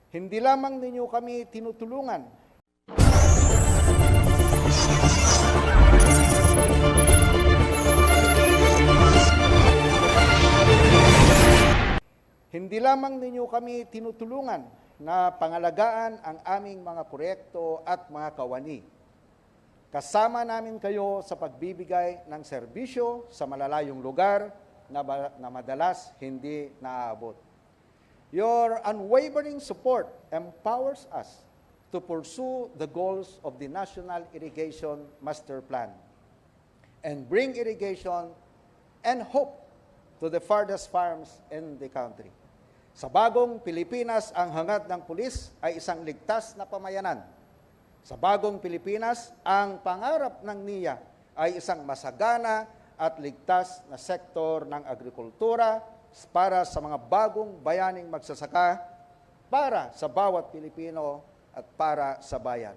Hindi lamang ninyo kami tinutulungan. Hindi lamang ninyo kami tinutulungan na pangalagaan ang aming mga proyekto at mga kawani. Kasama namin kayo sa pagbibigay ng serbisyo sa malalayong lugar na madalas hindi naaabot. Your unwavering support empowers us to pursue the goals of the National Irrigation Master Plan and bring irrigation and hope to the farthest farms in the country. Sa bagong Pilipinas, ang hangad ng pulis ay isang ligtas na pamayanan. Sa bagong Pilipinas, ang pangarap ng NIA ay isang masagana at ligtas na sektor ng agrikultura para sa mga bagong bayaning magsasaka, para sa bawat Pilipino at para sa bayan.